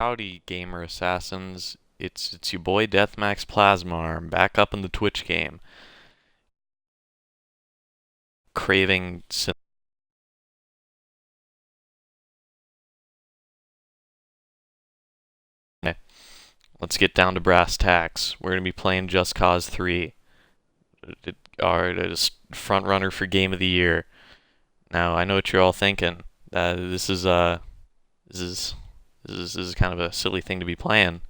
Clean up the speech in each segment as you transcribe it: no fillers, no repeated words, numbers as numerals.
Howdy, gamer assassins. It's your boy Deathmax Plasmarm back up in the Twitch game, craving. Let's get down to brass tacks. We're gonna be playing Just Cause 3, our front runner for Game of the Year. Now I know what you're all thinking. This is this is kind of a silly thing to be playing.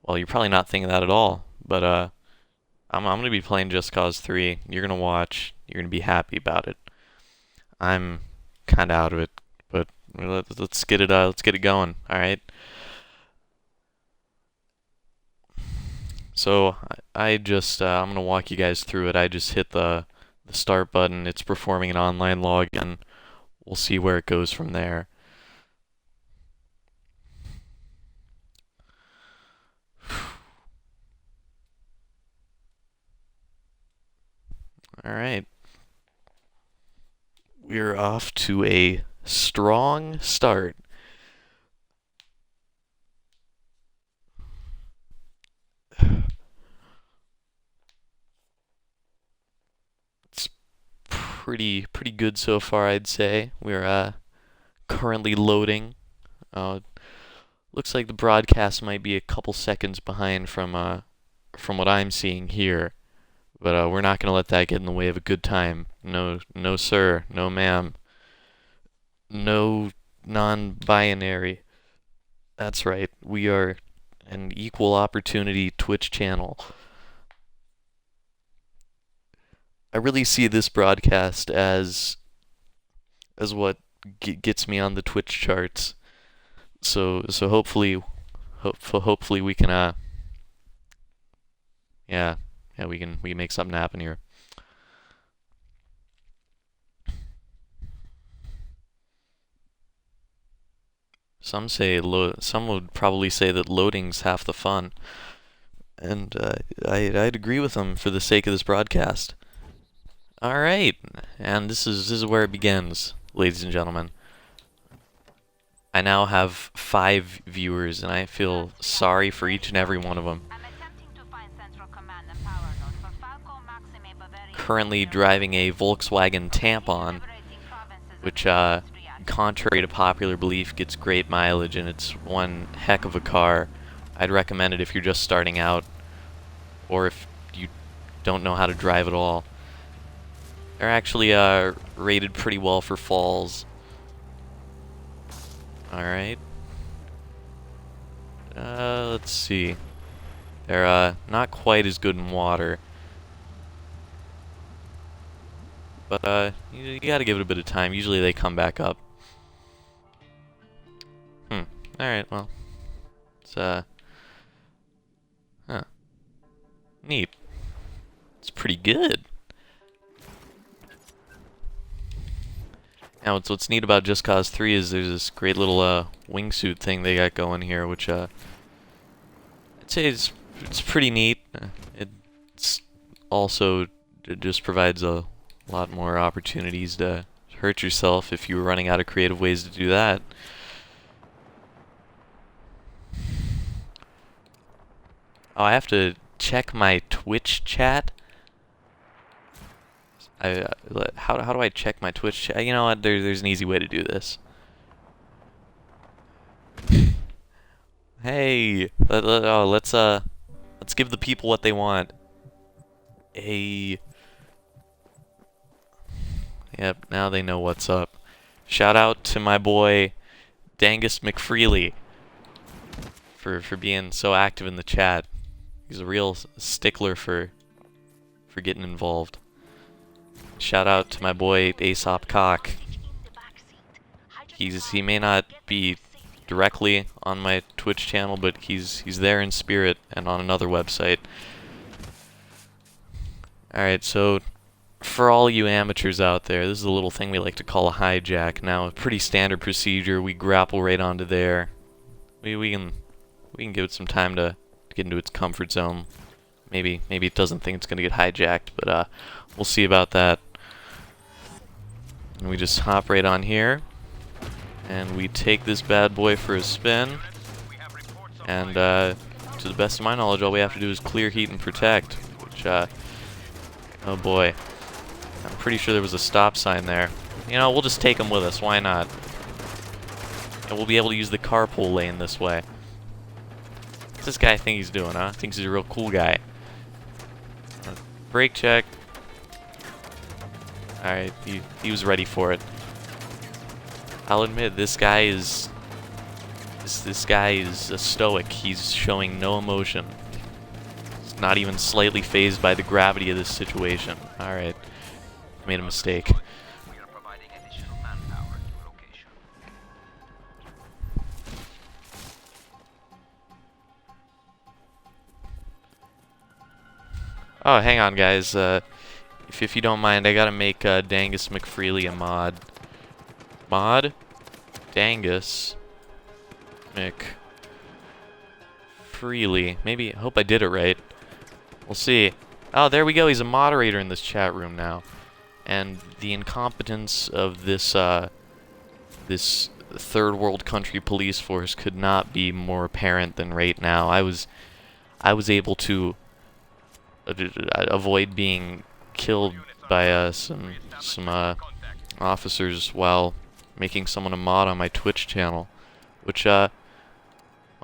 Well, you're probably not thinking that at all. But I'm gonna be playing Just Cause 3. You're gonna watch. You're gonna be happy about it. I'm kind of out of it, but let's get it. Let's get it going. All right. So I just I'm gonna walk you guys through it. I just hit the start button. It's performing an online login. We'll see where it goes from there. All right. We're off to a strong start. It's pretty good so far, I'd say. We're currently loading. Looks like the broadcast might be a couple seconds behind from what I'm seeing here, but we're not gonna let that get in the way of a good time. No, no, sir, no, ma'am, no, non-binary. That's right. We are an equal opportunity Twitch channel. I really see this broadcast as what gets me on the Twitch charts. So hopefully we can yeah we can make something happen here. Some would probably say that loading's half the fun, and I'd agree with them for the sake of this broadcast. All right, and this is where it begins, ladies and gentlemen. I now have 5 viewers, and I feel sorry for each and every one of them. Currently driving a Volkswagen Tampon, which, contrary to popular belief, gets great mileage, and it's one heck of a car. I'd recommend it if you're just starting out, or if you don't know how to drive at all. They're actually rated pretty well for falls. Alright. Let's see. They're not quite as good in water. But you gotta give it a bit of time. Usually they come back up. Alright, well. It's huh. Neat. It's pretty good. Now, what's neat about Just Cause 3 is there's this great little wingsuit thing they got going here, which I'd say it's pretty neat. It's also it just provides a lot more opportunities to hurt yourself if you were running out of creative ways to do that. Oh, I have to check my Twitch chat. How do I check my Twitch chat? You know what? There's an easy way to do this. Hey, let's give the people what they want. Yep, now they know what's up. Shout out to my boy Dangus McFreely for being so active in the chat. He's a real stickler for getting involved. Shout out to my boy Aesop Cock. He may not be directly on my Twitch channel, but he's there in spirit and on another website. Alright, so for all you amateurs out there, this is a little thing we like to call a hijack. Now, a pretty standard procedure. We grapple right onto there. We can give it some time to get into its comfort zone. Maybe it doesn't think it's gonna get hijacked, but we'll see about that. And we just hop right on here, and we take this bad boy for a spin. And to the best of my knowledge, all we have to do is clear heat and protect, which, oh boy. I'm pretty sure there was a stop sign there. You know, we'll just take him with us, why not? And we'll be able to use the carpool lane this way. What's this guy think he's doing, huh? Thinks he's a real cool guy. Brake check. Alright, he was ready for it. I'll admit, this guy is a stoic. He's showing no emotion. He's not even slightly fazed by the gravity of this situation. Alright. Made a mistake. Oh, hang on, guys. If you don't mind, I gotta make Dangus McFreely a mod. Mod? Dangus McFreely. Maybe, I hope I did it right. We'll see. Oh, there we go. He's a moderator in this chat room now. And the incompetence of this this third world country police force could not be more apparent than right now. I was able to avoid being killed by some officers while making someone a mod on my Twitch channel, which well,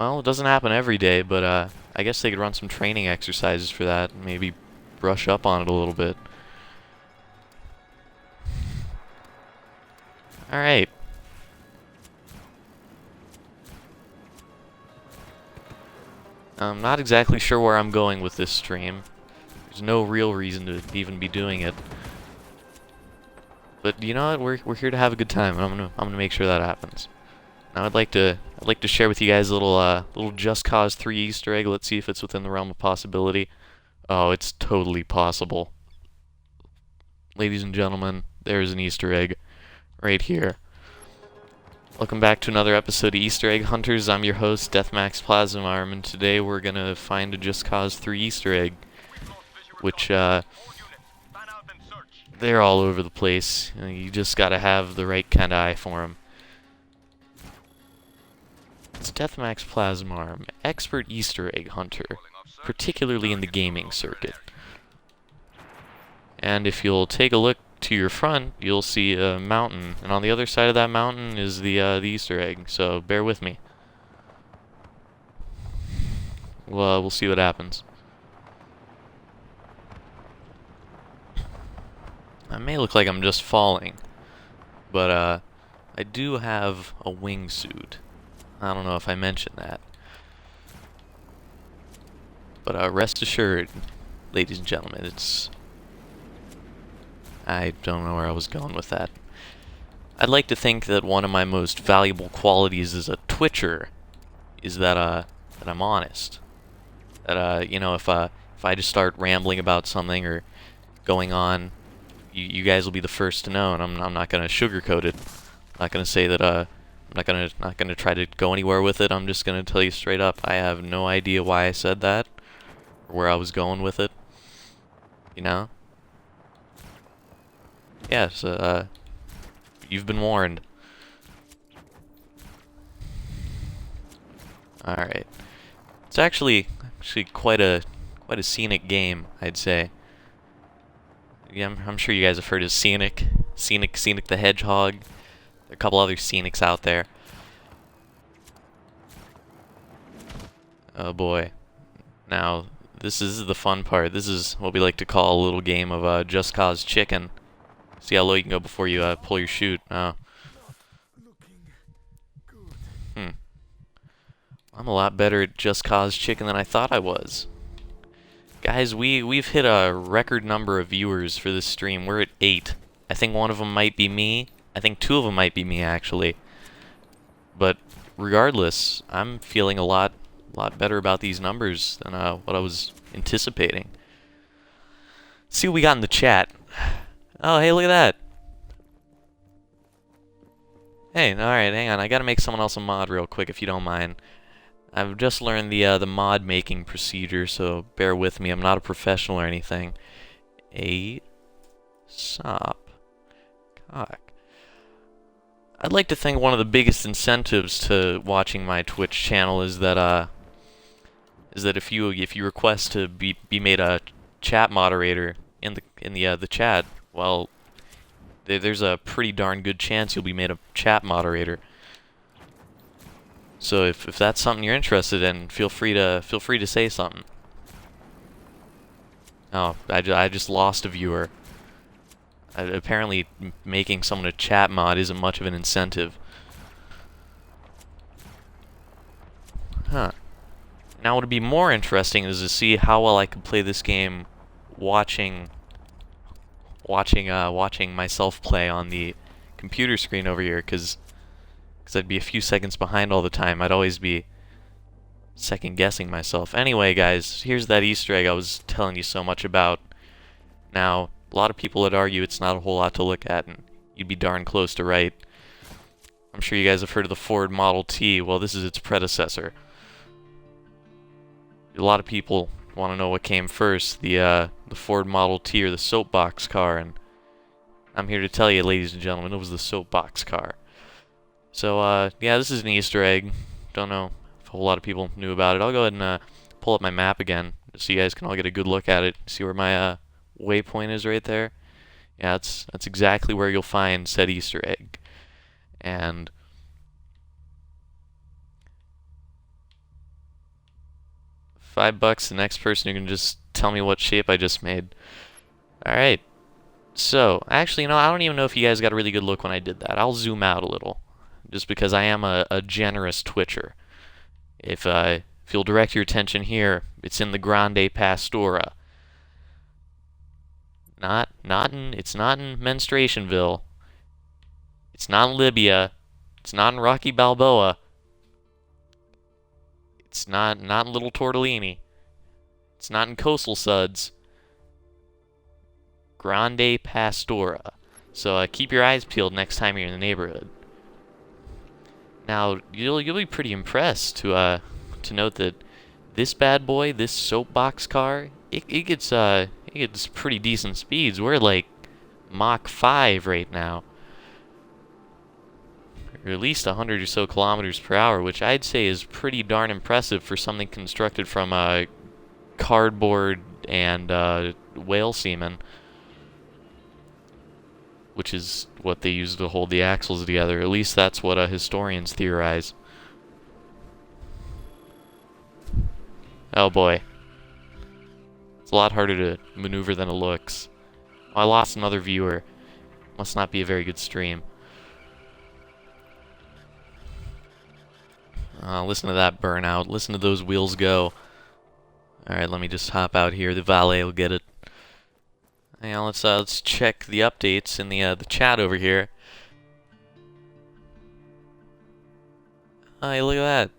it doesn't happen every day, but I guess they could run some training exercises for that and maybe brush up on it a little bit. Alright. I'm not exactly sure where I'm going with this stream. There's no real reason to even be doing it. But you know what? We're here to have a good time, and I'm gonna make sure that happens. Now I'd like to share with you guys a little Just Cause 3 Easter egg. Let's see if it's within the realm of possibility. Oh, it's totally possible. Ladies and gentlemen, there's an Easter egg right here. Welcome back to another episode of Easter Egg Hunters. I'm your host, Deathmax Plasmarm, and today we're gonna find a Just Cause 3 Easter egg, which they're all over the place. You just gotta have the right kind of eye for them. It's Deathmax Plasmarm, expert Easter egg hunter, particularly in the gaming circuit. And if you'll take a look to your front, you'll see a mountain, and on the other side of that mountain is the Easter egg, so bear with me. We'll see what happens. I may look like I'm just falling, but I do have a wingsuit. I don't know if I mentioned that. But rest assured, ladies and gentlemen, I don't know where I was going with that. I'd like to think that one of my most valuable qualities as a Twitcher is that I'm honest. That you know, if I just start rambling about something or going on, you guys will be the first to know, and I'm not gonna sugarcoat it. I'm not gonna say that I'm not gonna try to go anywhere with it. I'm just gonna tell you straight up. I have no idea why I said that or where I was going with it. You know? Yes, you've been warned. Alright. It's actually quite a scenic game, I'd say. Yeah, I'm sure you guys have heard of Scenic the Hedgehog. There are a couple other Scenics out there. Oh boy. Now, this is the fun part. This is what we like to call a little game of Just Cause Chicken. See how low you can go before you pull your chute. Oh. I'm a lot better at Just Cause Chicken than I thought I was. Guys, we've hit a record number of viewers for this stream. We're at 8. I think one of them might be me. I think 2 of them might be me, actually. But regardless, I'm feeling a lot better about these numbers than what I was anticipating. Let's see what we got in the chat. Oh, hey, look at that. Hey, alright, hang on. I gotta make someone else a mod real quick, if you don't mind. I've just learned the mod making procedure, so bear with me. I'm not a professional or anything. Sop. Cock. I'd like to think one of the biggest incentives to watching my Twitch channel is that is that if you request to be made a chat moderator in the chat, well, there's a pretty darn good chance you'll be made a chat moderator. So if that's something you're interested in, feel free to say something. Oh, I just lost a viewer. Apparently, making someone a chat mod isn't much of an incentive. Huh. Now, what would be more interesting is to see how well I could play this game watching myself play on the computer screen over here, because I'd be a few seconds behind all the time. I'd always be second guessing myself. Anyway, guys, here's that Easter egg I was telling you so much about. Now, a lot of people would argue it's not a whole lot to look at, and you'd be darn close to right. I'm sure you guys have heard of the Ford Model T. Well, this is its predecessor. A lot of people want to know what came first, the Ford Model T or the soapbox car, and I'm here to tell you, ladies and gentlemen, it was the soapbox car. So, yeah, this is an Easter egg. Don't know if a whole lot of people knew about it. I'll go ahead and pull up my map again, so you guys can all get a good look at it. See where my waypoint is right there? Yeah, that's exactly where you'll find said Easter egg. And $5, the next person who can just tell me what shape I just made. Alright. So, actually, I don't even know if you guys got a really good look when I did that. I'll zoom out a little, just because I am a generous twitcher. If you'll direct your attention here, it's in the Grande Pastora. It's not in Menstruationville. It's not in Libya. It's not in Rocky Balboa. It's not in Little Tortellini. It's not in Coastal Suds. Grande Pastora. So keep your eyes peeled next time you're in the neighborhood. Now you'll be pretty impressed to note that this bad boy, this soapbox car, it gets pretty decent speeds. We're at like Mach 5 right now. Or at least 100 or so kilometers per hour, which I'd say is pretty darn impressive for something constructed from cardboard and whale semen, which is what they use to hold the axles together. At least that's what historians theorize. Oh boy. It's a lot harder to maneuver than it looks. Oh, I lost another viewer. Must not be a very good stream. Listen to that burnout. Listen to those wheels go. Alright, let me just hop out here. The valet will get it. Now let's check the updates in the chat over here. Hey, look at that.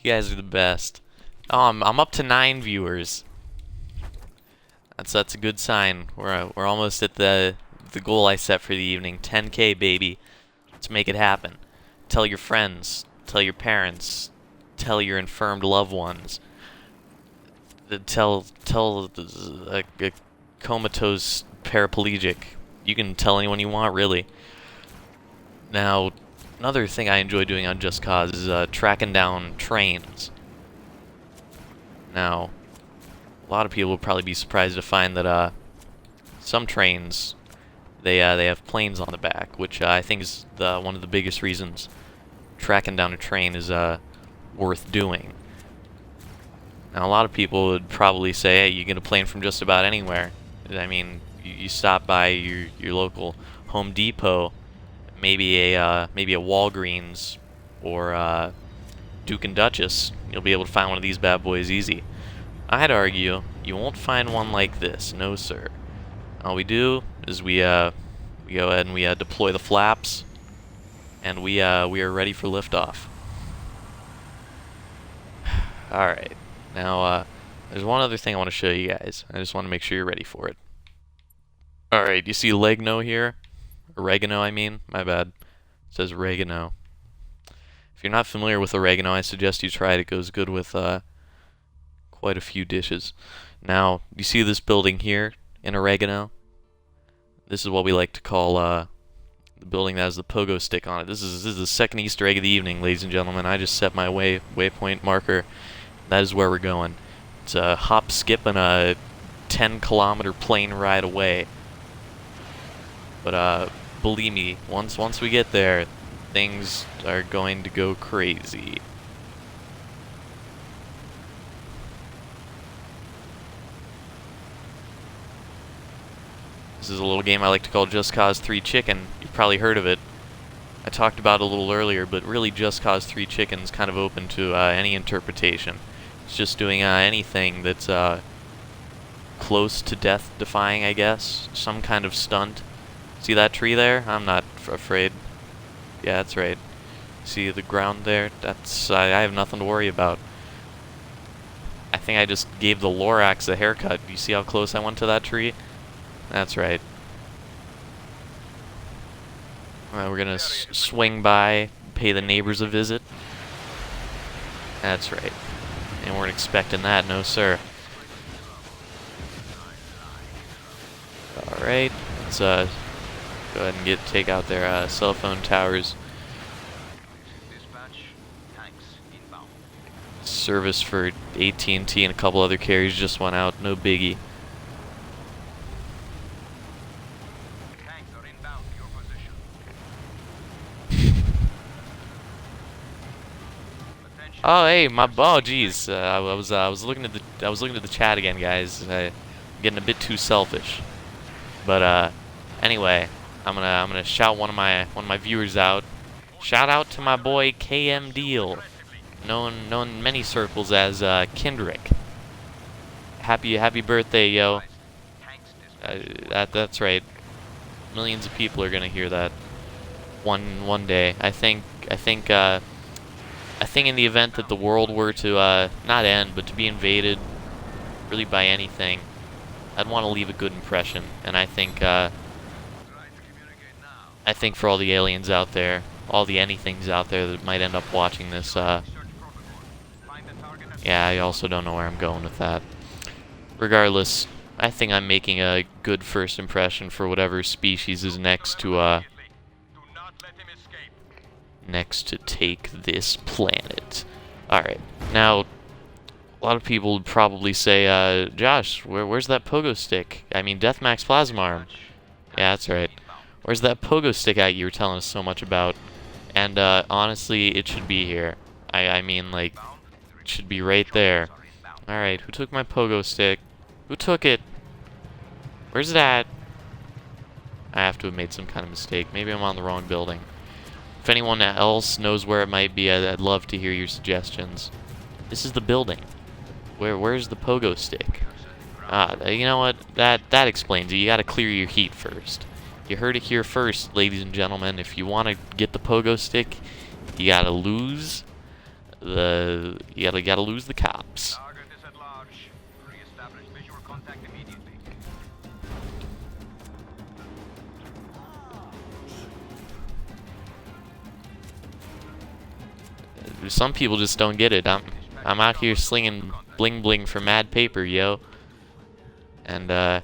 You guys are the best. Oh, I'm up to 9 viewers. That's a good sign. We're almost at the goal I set for the evening. 10K, baby. Let's make it happen. Tell your friends. Tell your parents. Tell your infirmed loved ones. Tell a comatose paraplegic. You can tell anyone you want, really. Now, another thing I enjoy doing on Just Cause is tracking down trains. Now, a lot of people will probably be surprised to find that some trains they have planes on the back, which I think is one of the biggest reasons tracking down a train is worth doing. Now, a lot of people would probably say, "Hey, you get a plane from just about anywhere." I mean, you stop by your local Home Depot, maybe a Walgreens or Duke and Duchess. You'll be able to find one of these bad boys easy. I'd argue you won't find one like this, no sir. All we do is we go ahead and we deploy the flaps, and we are ready for liftoff. All right, now there's one other thing I want to show you guys. I just want to make sure you're ready for it. All right, you see Legno here? Oregano, I mean. My bad. It says oregano. If you're not familiar with oregano, I suggest you try it. It goes good with quite a few dishes. Now, you see this building here in oregano? This is what we like to call the building that has the pogo stick on it. This is the second Easter egg of the evening, ladies and gentlemen. I just set my waypoint marker. That is where we're going. It's a hop, skip, and a 10-kilometer plane ride away. But believe me, once we get there, things are going to go crazy. This is a little game I like to call Just Cause 3 Chicken. You've probably heard of it. I talked about it a little earlier, but really Just Cause 3 Chicken is kind of open to any interpretation. It's just doing anything that's close to death-defying, I guess. Some kind of stunt. See that tree there? I'm not afraid. Yeah, that's right. See the ground there? That's I have nothing to worry about. I think I just gave the Lorax a haircut. You see how close I went to that tree? That's right. We're gonna swing by, pay the neighbors a visit. That's right. They weren't expecting that, no sir. Alright, let's go ahead and take out their cell phone towers. Service for AT&T and a couple other carriers just went out, no biggie. Oh hey, geez, I was looking at the chat again, guys. I'm getting a bit too selfish. But anyway, I'm gonna shout one of my viewers out. Shout out to my boy KM Deal, known in many circles as Kendrick. Happy birthday, yo. That's right. Millions of people are gonna hear that one day. I think in the event that the world were to not end, but to be invaded, really by anything, I'd want to leave a good impression. And I think for all the aliens out there, all the anythings out there that might end up watching this, yeah, I also don't know where I'm going with that. Regardless, I think I'm making a good first impression for whatever species is next to take this planet. Alright, now, a lot of people would probably say, Josh, where's that pogo stick? I mean, Deathmax Plasma Arm. Yeah, that's right. Where's that pogo stick at you were telling us so much about? And, honestly, it should be here. I mean, like, it should be right there. Alright, who took my pogo stick? Who took it? Where's it at? I have to have made some kind of mistake. Maybe I'm on the wrong building. If anyone else knows where it might be, I'd love to hear your suggestions. This is the building. Where's the pogo stick? You know what? That explains it. You gotta clear your heat first. You heard it here first, ladies and gentlemen. If you want to get the pogo stick, you gotta lose the cops. Some people just don't get it. I'm out here slinging bling bling for mad paper, yo. And well,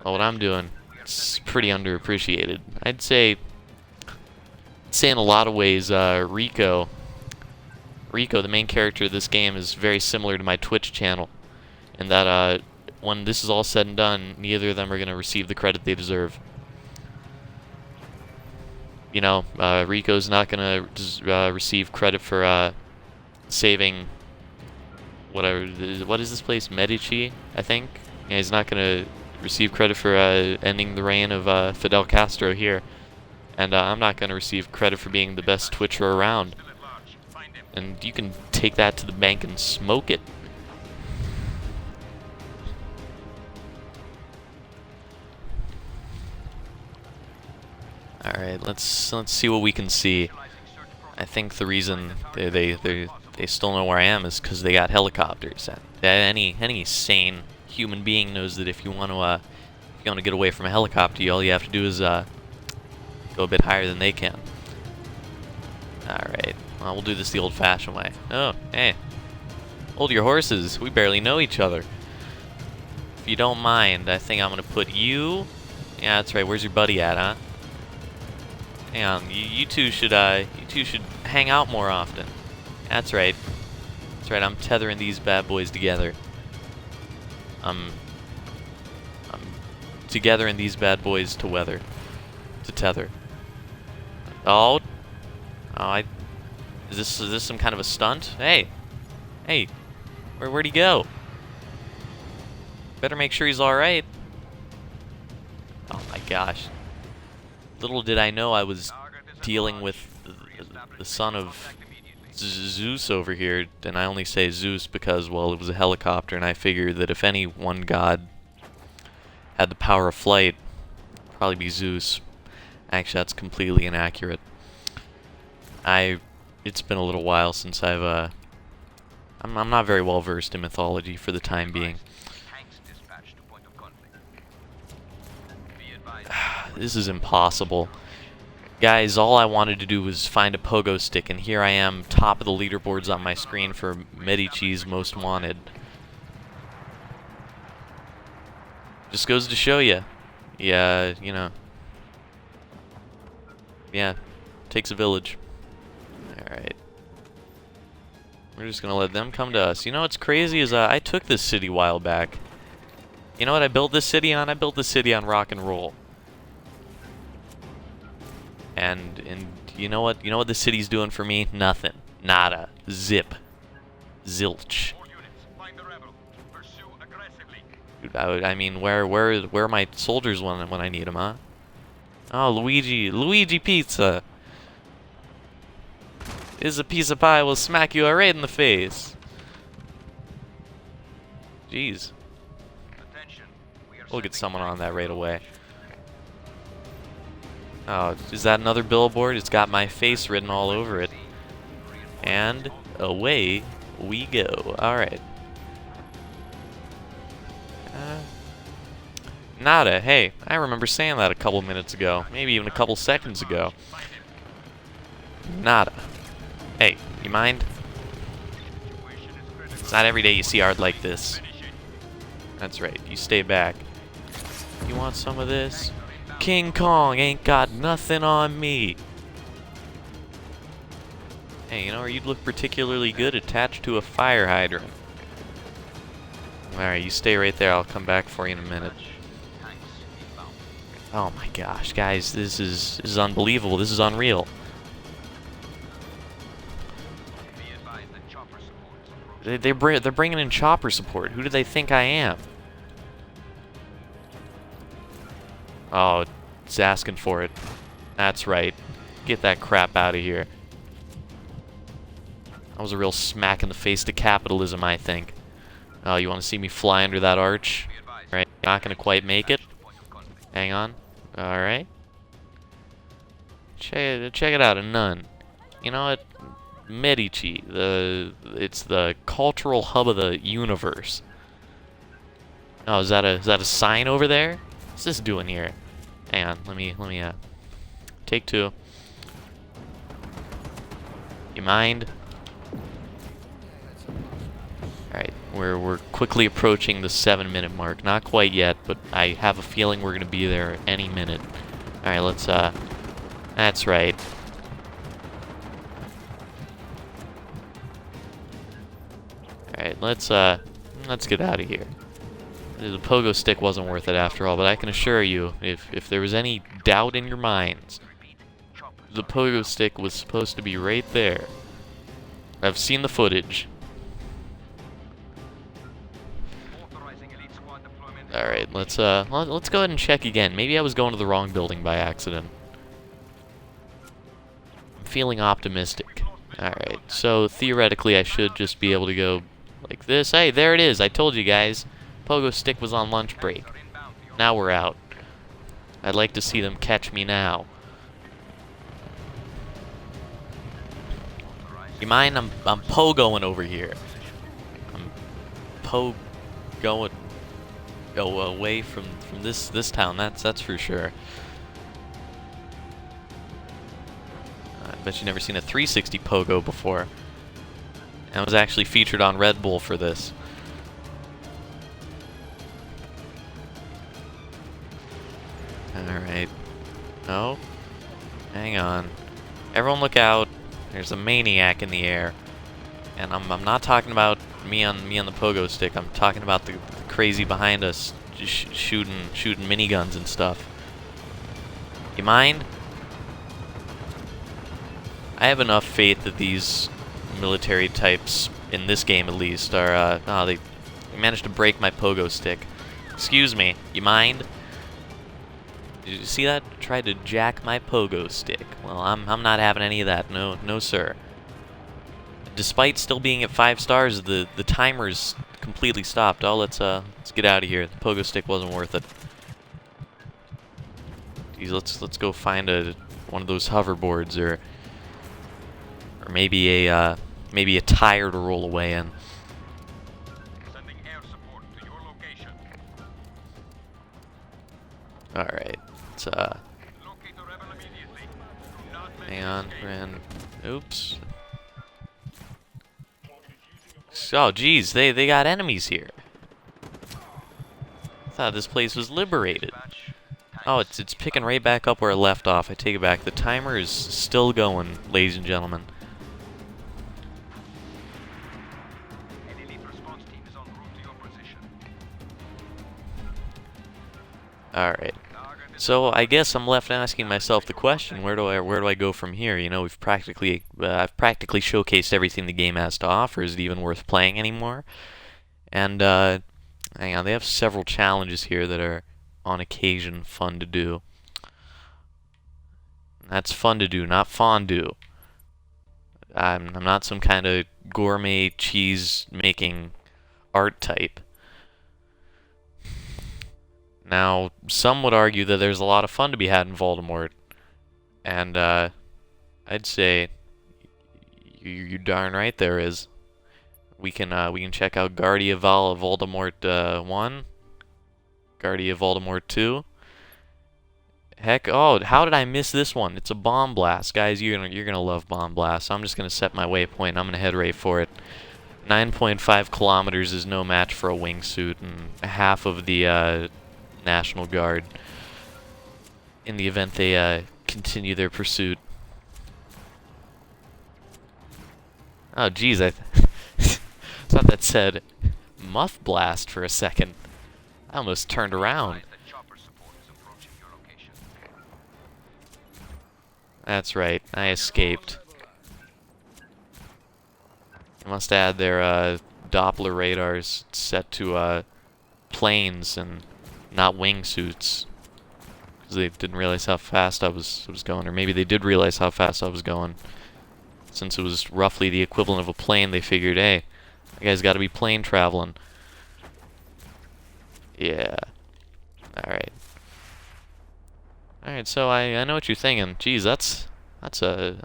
what I'm doing, it's pretty underappreciated. I'd say in a lot of ways, Rico, the main character of this game, is very similar to my Twitch channel, in that when this is all said and done, neither of them are gonna receive the credit they deserve. You know, Rico's not gonna receive credit for saving whatever. What is this place? Medici, I think. Yeah, he's not gonna receive credit for ending the reign of Fidel Castro here, and I'm not gonna receive credit for being the best Twitcher around. And you can take that to the bank and smoke it. Alright, let's see what we can see. I think the reason they still know where I am is because they got helicopters. Any sane human being knows that if you want to get away from a helicopter, all you have to do is go a bit higher than they can. Alright, well, we'll do this the old-fashioned way. Oh, hey. Hold your horses, we barely know each other. If you don't mind, I think I'm going to put you Yeah, that's right. Where's your buddy at, huh? Hang on. You two should hang out more often. That's right. That's right. I'm tethering these bad boys together. I'm togethering these bad boys to weather. To tether. Oh. Oh, is this some kind of a stunt? Hey. Hey. Where'd he go? Better make sure he's alright. Oh my gosh. Little did I know I was dealing with the son of Zeus over here, and I only say Zeus because, well, it was a helicopter, and I figured that if any one god had the power of flight, it'd probably be Zeus. Actually, that's completely inaccurate. It's been a little while since I'm not very well versed in mythology for the time being. This is impossible. Guys, all I wanted to do was find a pogo stick, and here I am, top of the leaderboards on my screen for Medici's Most Wanted. Just goes to show you. Yeah, you know. Yeah, takes a village. Alright. We're just gonna let them come to us. You know what's crazy is I took this city a while back. You know what I built this city on? I built this city on rock and roll. And you know what? You know what the city's doing for me? Nothing. Nada. Zip. Zilch. Dude, I mean, where are my soldiers when I need them, huh? Oh, Luigi Pizza. Is a piece of pie will smack you right in the face. Jeez. We'll get someone on that right away. Oh, is that another billboard? It's got my face written all over it. And away we go. Alright. Nada. Hey, I remember saying that a couple minutes ago. Maybe even a couple seconds ago. Nada. Hey, you mind? It's not every day you see art like this. That's right, you stay back. You want some of this? King Kong ain't got nothing on me. Hey, you know where you'd look particularly good? Attached to a fire hydrant. Alright, you stay right there. I'll come back for you in a minute. Oh my gosh, guys, this is unbelievable. This is unreal. They're bringing in chopper support. Who do they think I am? Oh, it's asking for it. That's right. Get that crap out of here. That was a real smack in the face to capitalism, I think. Oh, you want to see me fly under that arch? Right, not going to quite make it. Hang on. Alright. Check it out, a nun. You know what? Medici, it's the cultural hub of the universe. Oh, is that a sign over there? What's this doing here? Hang on, let me take two. You mind? Alright, we're quickly approaching the 7-minute mark. Not quite yet, but I have a feeling we're gonna be there any minute. Alright, let's that's right. Alright, let's get out of here. The pogo stick wasn't worth it after all, but I can assure you, if there was any doubt in your minds, the pogo stick was supposed to be right there. I've seen the footage. Alright, let's go ahead and check again. Maybe I was going to the wrong building by accident. I'm feeling optimistic. Alright, so theoretically I should just be able to go like this. Hey, there it is. I told you guys. Pogo stick was on lunch break. Now we're out. I'd like to see them catch me now. You mind? I'm pogoing over here. I'm pogoing away from this town. That's for sure. I bet you've never seen a 360 pogo before. I was actually featured on Red Bull for this. Alright. No. Hang on. Everyone look out. There's a maniac in the air. And I'm not talking about me on the pogo stick. I'm talking about the crazy behind us just shooting miniguns and stuff. You mind? I have enough faith that these military types, in this game at least, are, they managed to break my pogo stick. Excuse me, you mind? Did you see that? Tried to jack my pogo stick. Well, I'm not having any of that. No, sir. Despite still being at 5 stars, the timer's completely stopped. Oh, let's get out of here. The pogo stick wasn't worth it. Geez, let's go find one of those hoverboards or maybe a tire to roll away in. Sending air support to your location. All right, let's Locate the rebel immediately. Do not make hang on, escape. friend. Oops. Oh, geez, they got enemies here. I thought this place was liberated. Dispatch. Oh, it's picking right back up where it left off. I take it back. The timer is still going, ladies and gentlemen. An elite response team is en route to your position. All right. Target is So I guess I'm left asking myself the question: where do I go from here? You know, I've practically showcased everything the game has to offer. Is it even worth playing anymore? And hang on, they have several challenges here that are on occasion fun to do. That's fun to do, not fondue. I'm not some kind of gourmet cheese making art type. Now, some would argue that there's a lot of fun to be had in Voldemort, and I'd say you darn right there is. We can check out Guardia Voldemort 1, Guardia Voldemort 2. Heck, oh, how did I miss this one? It's a bomb blast, guys. You're gonna love bomb blast. So I'm just gonna set my waypoint. I'm gonna head right for it. 9.5 kilometers is no match for a wingsuit, and half of the National Guard in the event they continue their pursuit. Oh, geez, I thought that said Muff Blast for a second. I almost turned around. advised that chopper support is approaching your location. That's right, I escaped. They must add their Doppler radars set to planes and not wingsuits, because they didn't realize how fast I was going, or maybe they did realize how fast I was going. Since it was roughly the equivalent of a plane, they figured, hey, that guy's got to be plane traveling. Yeah. All right. All right. So I know what you're thinking. Geez, that's a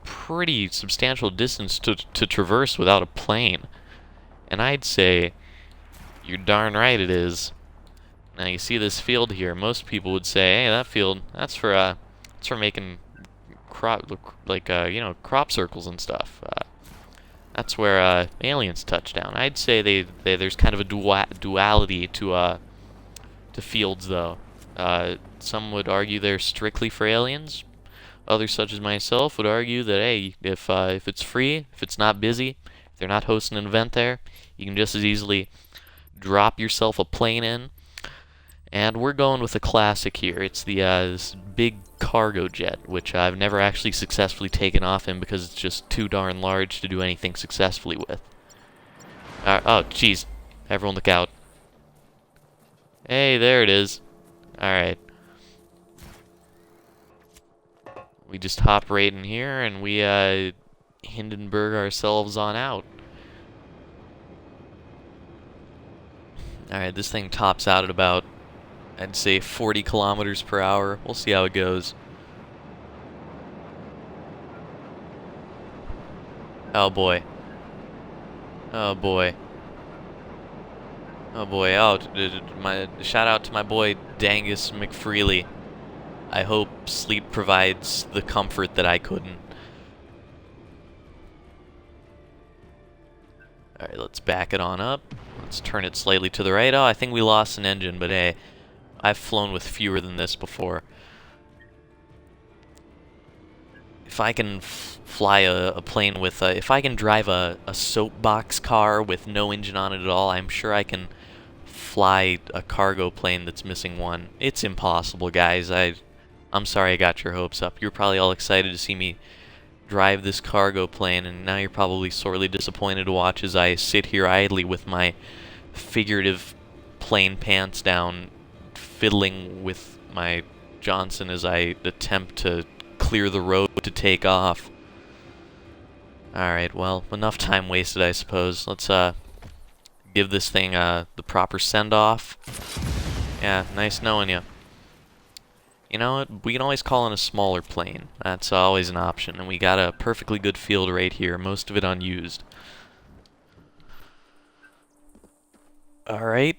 pretty substantial distance to traverse without a plane. And I'd say you're darn right it is. Now you see this field here. Most people would say, hey, that field, that's for making crop crop circles and stuff. That's where aliens touch down. I'd say there's kind of a duality to fields, though. Some would argue they're strictly for aliens. Others, such as myself, would argue that, hey, if it's free, if it's not busy, if they're not hosting an event there, you can just as easily drop yourself a plane in. And we're going with a classic here. It's the this big cargo jet, which I've never actually successfully taken off in because it's just too darn large to do anything successfully with. Oh, jeez. Everyone look out. Hey, there it is. Alright. We just hop right in here and we Hindenburg ourselves on out. Alright, this thing tops out at about, I'd say, 40 kilometers per hour. We'll see how it goes. Oh boy. Oh boy. Oh boy. Oh, my shout out to my boy Dangus McFreely. I hope sleep provides the comfort that I couldn't. Alright, let's back it on up. Let's turn it slightly to the right. Oh, I think we lost an engine, but hey. I've flown with fewer than this before. If I can fly a plane with if I can drive a soapbox car with no engine on it at all, I'm sure I can fly a cargo plane that's missing one. It's impossible, guys. I'm sorry I got your hopes up. You're probably all excited to see me drive this cargo plane, and now you're probably sorely disappointed to watch as I sit here idly with my figurative plane pants down, fiddling with my Johnson as I attempt to clear the road to take off. Alright, well, enough time wasted, I suppose. Let's give this thing the proper send-off. Yeah, nice knowing you. You know what? We can always call in a smaller plane. That's always an option, and we got a perfectly good field right here, most of it unused. Alright,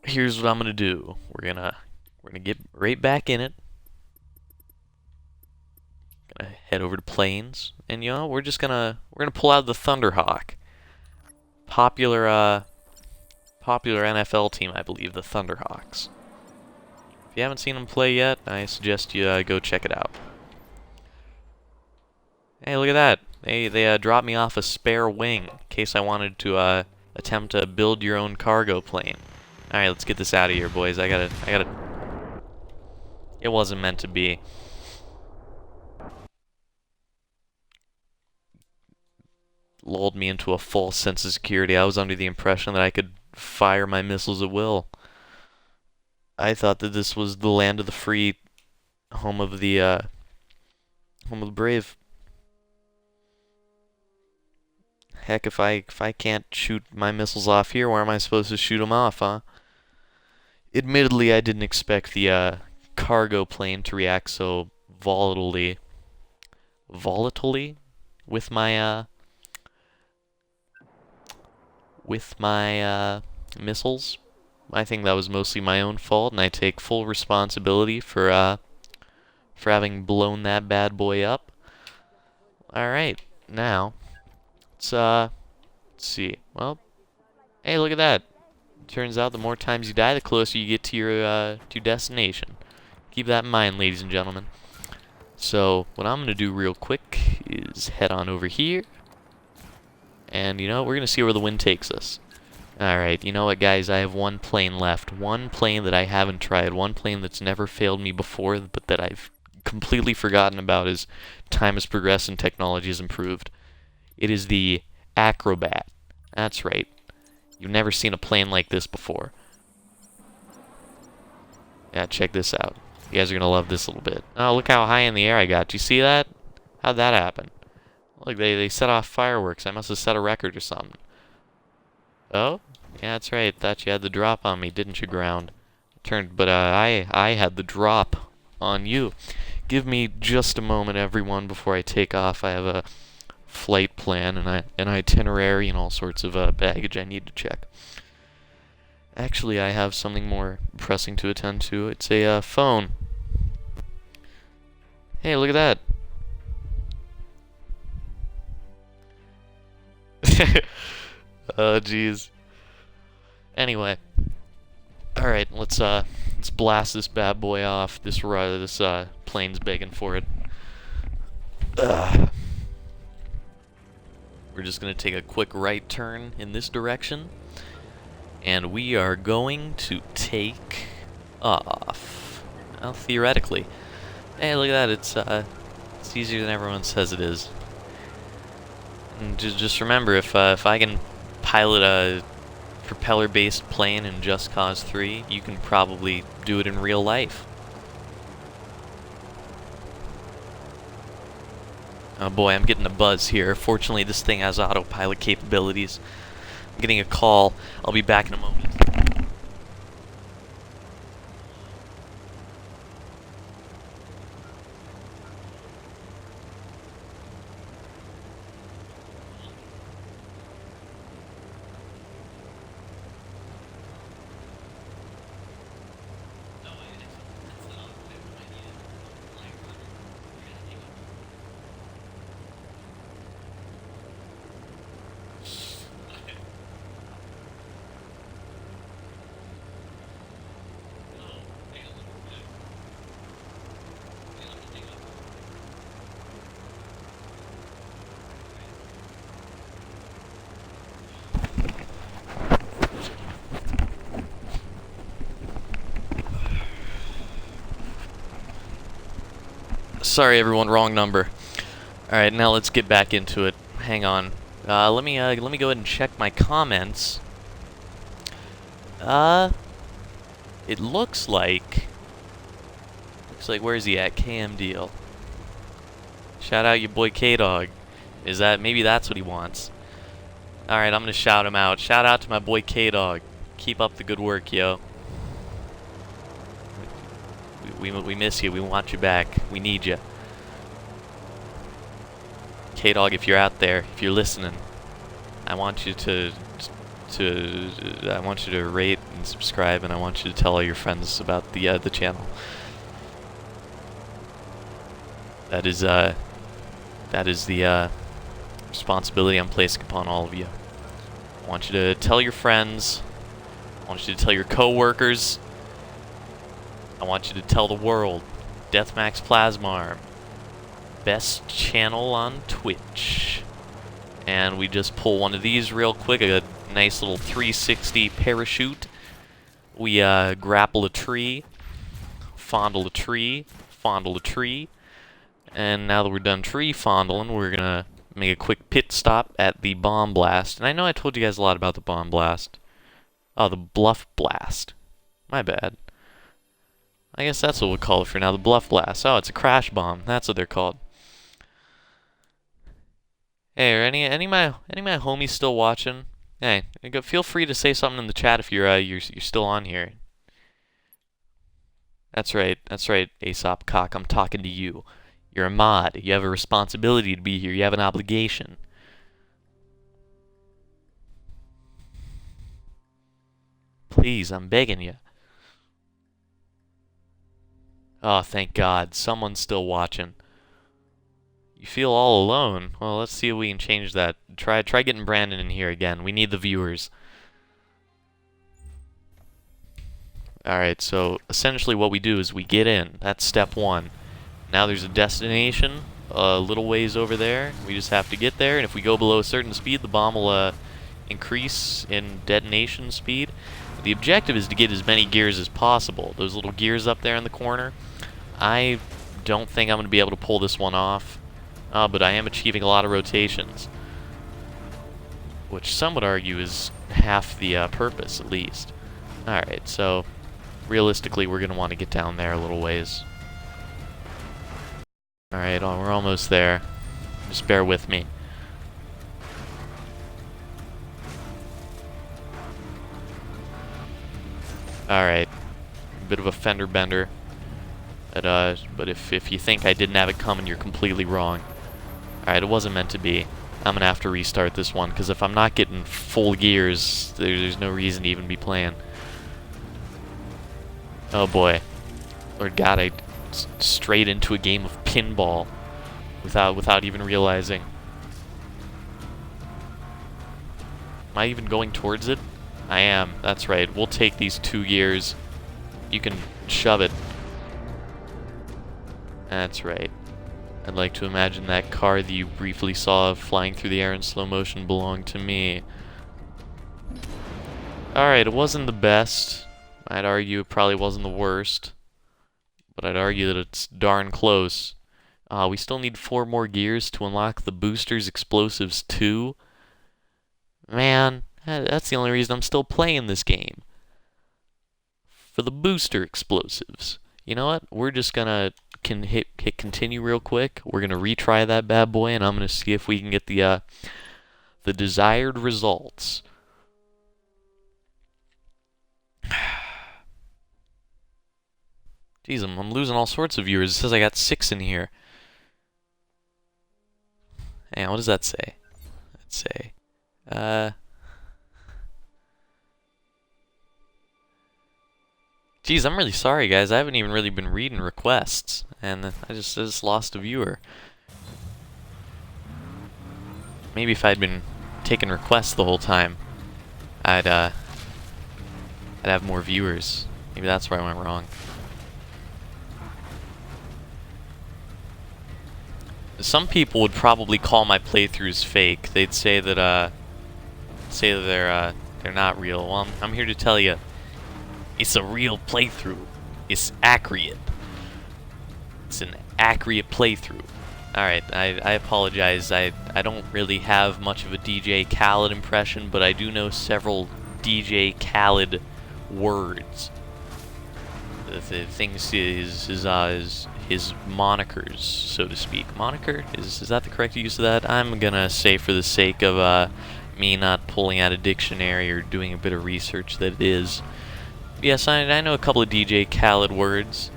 here's what I'm gonna do. We're gonna get right back in it. Gonna head over to planes, and you know, we're gonna pull out the Thunderhawk. Popular NFL team, I believe, the Thunderhawks. If you haven't seen them play yet, I suggest you go check it out. Hey, look at that! They dropped me off a spare wing in case I wanted to attempt to build your own cargo plane. All right, let's get this out of here, boys. I gotta. It wasn't meant to be. Lulled me into a false sense of security. I was under the impression that I could fire my missiles at will. I thought that this was the land of the free, home of the brave. Heck, if I can't shoot my missiles off here, where am I supposed to shoot them off, huh? Admittedly, I didn't expect the cargo plane to react so volatilely with my missiles. I think that was mostly my own fault, and I take full responsibility for having blown that bad boy up. Alright, now, let's see. Well, hey, look at that. Turns out the more times you die, the closer you get to your destination. Keep that in mind, ladies and gentlemen. So, what I'm going to do real quick is head on over here. And, you know, we're going to see where the wind takes us. Alright, you know what, guys? I have one plane left. One plane that I haven't tried. One plane that's never failed me before, but that I've completely forgotten about as time has progressed and technology has improved. It is the Acrobat. That's right. You've never seen a plane like this before. Yeah, check this out. You guys are going to love this a little bit. Oh, look how high in the air I got. Do you see that? How'd that happen? Look, they set off fireworks. I must have set a record or something. Oh? Yeah, that's right. Thought you had the drop on me, didn't you, ground? But I had the drop on you. Give me just a moment, everyone, before I take off. I have a flight plan and an itinerary and all sorts of baggage I need to check. Actually, I have something more pressing to attend to. It's a phone. Hey, look at that. Oh, jeez. Anyway, all right, let's blast this bad boy off. This plane's begging for it. We're just gonna take a quick right turn in this direction, and we are going to take off. Well, theoretically. Hey, look at that. It's easier than everyone says it is. And just remember, if I can pilot a propeller-based plane in Just Cause 3, you can probably do it in real life. Oh boy, I'm getting a buzz here. Fortunately, this thing has autopilot capabilities. I'm getting a call. I'll be back in a moment. Sorry, everyone. Wrong number. All right, now let's get back into it. Hang on. Let me go ahead and check my comments. It looks like where's he at? KM Deal. Shout out your boy K-Dog. Maybe that's what he wants. All right, I'm gonna shout him out. Shout out to my boy K-Dog. Keep up the good work, yo. We miss you. We want you back. We need you. K-Dog, if you're out there, if you're listening, I want you to rate and subscribe, and I want you to tell all your friends about the channel. That is the responsibility I'm placing upon all of you. I want you to tell your friends. I want you to tell your co-workers. I want you to tell the world. Deathmax Plasmarm, best channel on Twitch. And we just pull one of these real quick, a nice little 360 parachute. We grapple a tree, fondle a tree, and now that we're done tree fondling, we're gonna make a quick pit stop at the bomb blast. And I know I told you guys a lot about the bomb blast. Oh, the bluff blast. My bad. I guess that's what we'll call it for now, the bluff blast. Oh, it's a crash bomb. That's what they're called. Hey, are any of my homies still watching? Hey, feel free to say something in the chat if you're still on here. That's right, Aesop Cock. I'm talking to you. You're a mod. You have a responsibility to be here. You have an obligation. Please, I'm begging you. Oh, thank God. Someone's still watching. You feel all alone? Well, let's see if we can change that. Try getting Brandon in here again. We need the viewers. Alright, so essentially what we do is we get in. That's step one. Now there's a destination a little ways over there. We just have to get there, and if we go below a certain speed, the bomb will increase in detonation speed. The objective is to get as many gears as possible. Those little gears up there in the corner, I don't think I'm going to be able to pull this one off, but I am achieving a lot of rotations, which some would argue is half the purpose, at least. Alright, so realistically, we're going to want to get down there a little ways. Alright, we're almost there. Just bear with me. Alright. Bit of a fender bender. But if you think I didn't have it coming, you're completely wrong. Alright, it wasn't meant to be. I'm gonna have to restart this one, because if I'm not getting full gears, there's no reason to even be playing. Oh boy. Lord God, I straight into a game of pinball without even realizing. Am I even going towards it? I am. That's right. We'll take these 2 gears. You can shove it. That's right. I'd like to imagine that car that you briefly saw flying through the air in slow motion belonged to me. Alright, it wasn't the best. I'd argue it probably wasn't the worst. But I'd argue that it's darn close. We still need 4 more gears to unlock the Boosters Explosives 2. Man, that's the only reason I'm still playing this game. For the Booster Explosives. You know what? We're just gonna hit continue real quick. We're gonna retry that bad boy, and I'm gonna see if we can get the desired results. Jeez, I'm losing all sorts of viewers. It says I got 6 in here. Hang on, what does that say? Let's say, Geez, I'm really sorry, guys. I haven't even really been reading requests, and I just lost a viewer. Maybe if I'd been taking requests the whole time, I'd have more viewers. Maybe that's where I went wrong. Some people would probably call my playthroughs fake. They'd say that they're not real. Well, I'm here to tell you, it's a real playthrough. It's accurate. It's an accurate playthrough. Alright, I apologize. I don't really have much of a DJ Khaled impression, but I do know several DJ Khaled words. The things his monikers, so to speak. Moniker? Is that the correct use of that? I'm gonna say, for the sake of me not pulling out a dictionary or doing a bit of research, that it is. Yes, I know a couple of DJ Khaled words.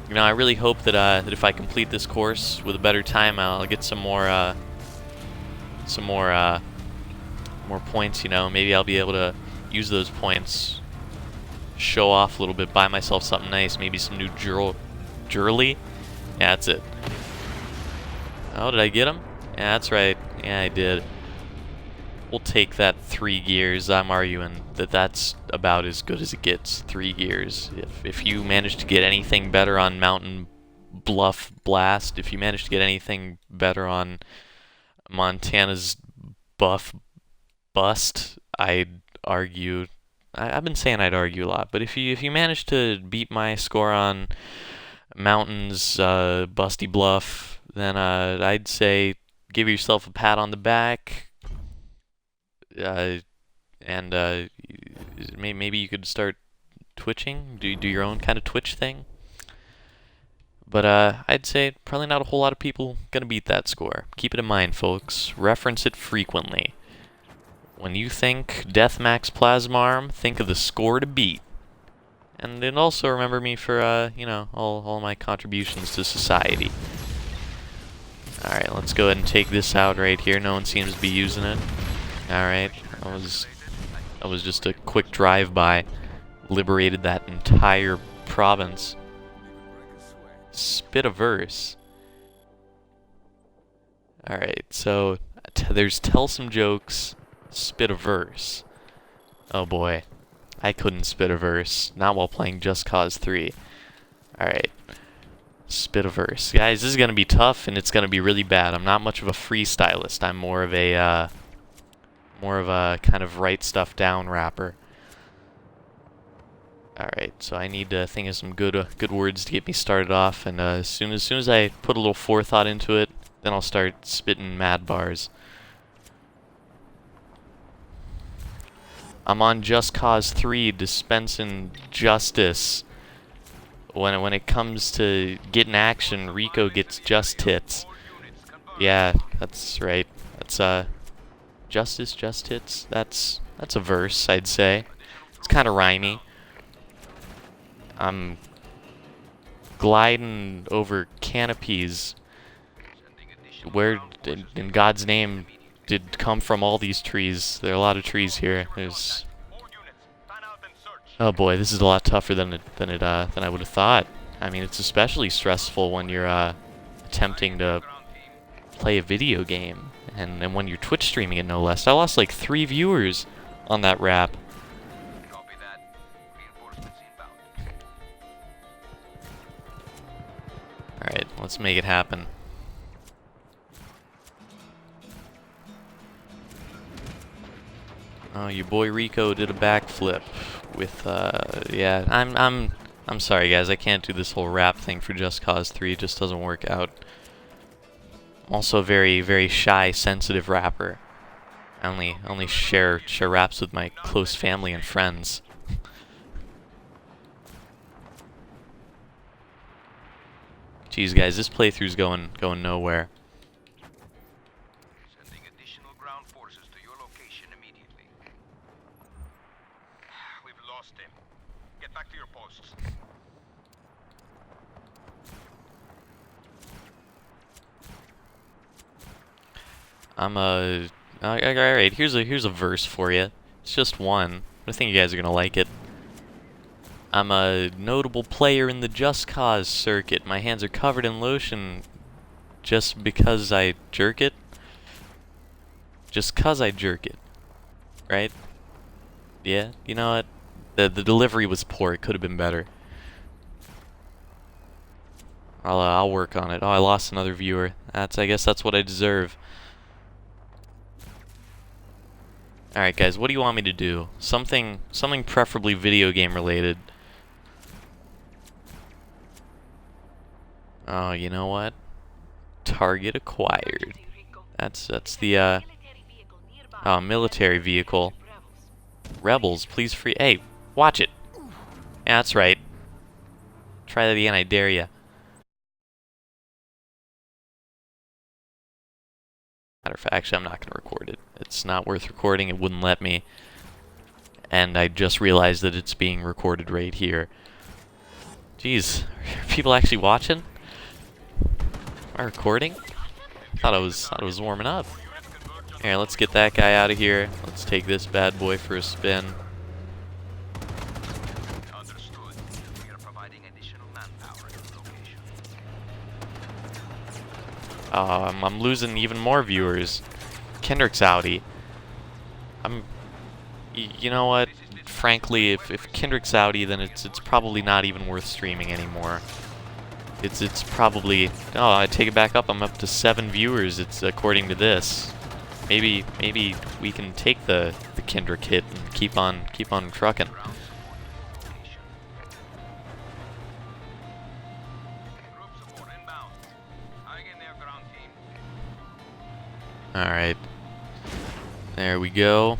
You know, I really hope that that if I complete this course with a better time, I'll get some more points. You know, maybe I'll be able to use those points, show off a little bit, buy myself something nice, maybe some new jewelry. Yeah, that's it. Oh, did I get him? Yeah, that's right. Yeah, I did. We'll take that 3 gears. I'm arguing that that's about as good as it gets. 3 gears. If you manage to get anything better on Mountain Bluff Blast, if you manage to get anything better on Montana's Buff Bust, I'd argue. I've been saying I'd argue a lot, but if you manage to beat my score on Mountain's Busty Bluff, then I'd say give yourself a pat on the back. And maybe you could start twitching, do your own kind of Twitch thing. But I'd say probably not a whole lot of people gonna beat that score. Keep it in mind, folks. Reference it frequently. When you think Deathmax Plasmarm, think of the score to beat. And then also remember me for you know, all my contributions to society. Alright, let's go ahead and take this out right here. No one seems to be using it. Alright, that was just a quick drive-by. Liberated that entire province. Spit a verse. Alright, so there's tell some jokes, spit a verse. Oh boy, I couldn't spit a verse, not while playing Just Cause 3. Alright, spit a verse. Guys, this is gonna be tough and it's gonna be really bad. I'm not much of a freestylist. I'm more of a kind of write stuff down rapper. Alright, so I need to think of some good words to get me started off, and as soon as I put a little forethought into it, then I'll start spitting mad bars. I'm on Just Cause 3, dispensing justice. When it comes to getting action, Rico gets just tits. Yeah, that's right. That's justice, just tits. That's a verse, I'd say. It's kind of rhymey. I'm gliding over canopies. Where in God's name did come from all these trees? There are a lot of trees here. There's... Oh boy, this is a lot tougher than I would have thought. I mean, it's especially stressful when you're attempting to play a video game, and when you're Twitch streaming it, no less. I lost like 3 viewers on that rap. Alright, let's make it happen. Oh, your boy Rico did a backflip with yeah, I'm sorry guys, I can't do this whole rap thing for Just Cause 3. It just doesn't work out. I'm also a very, very shy, sensitive rapper. I only share raps with my close family and friends. Jeez, guys, this playthrough's going nowhere. Sending additional ground forces to your location immediately. We've lost him. Get back to your posts. Alright, here's a verse for you. It's just one. I think you guys are gonna like it. I'm a notable player in the Just Cause circuit. My hands are covered in lotion just because I jerk it. Just 'cause I jerk it. Right? Yeah, you know what? The delivery was poor. It could have been better. I'll work on it. Oh, I lost another viewer. I guess that's what I deserve. Alright guys, what do you want me to do? Something preferably video game related. Oh, you know what? Target acquired. That's the oh, military vehicle. Rebels, please free. Hey, watch it. Yeah, that's right. Try that again, I dare ya. Matter of fact, actually, I'm not gonna record it. It's not worth recording. It wouldn't let me. And I just realized that it's being recorded right here. Jeez, are people actually watching? Am I recording? Thought I was warming up. Here, let's get that guy out of here. Let's take this bad boy for a spin. Understood. We are providing additional manpower at the location. I'm losing even more viewers. Kendrick's outie. You know what? Frankly, if Kendrick's outie, then it's probably not even worth streaming anymore. It's probably, oh, I take it back up. I'm up to 7 viewers. It's according to this. Maybe we can take the Kendrick hit and keep on trucking. Group support inbound. Hang in there, ground team. All right. There we go.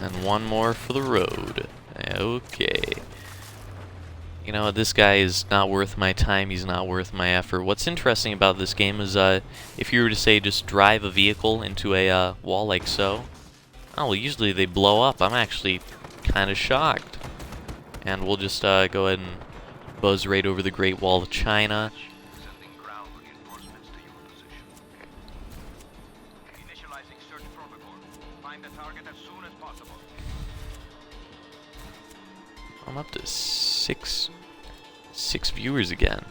And one more for the road. Okay. You know, this guy is not worth my time. He's not worth my effort. What's interesting about this game is if you were to say just drive a vehicle into a wall like so, oh, well, usually they blow up. I'm actually kind of shocked. And we'll just go ahead and buzz right over the Great Wall of China. Sending ground reinforcements to your position. Initializing search protocol. Find the target as soon as possible. I'm up to six viewers again.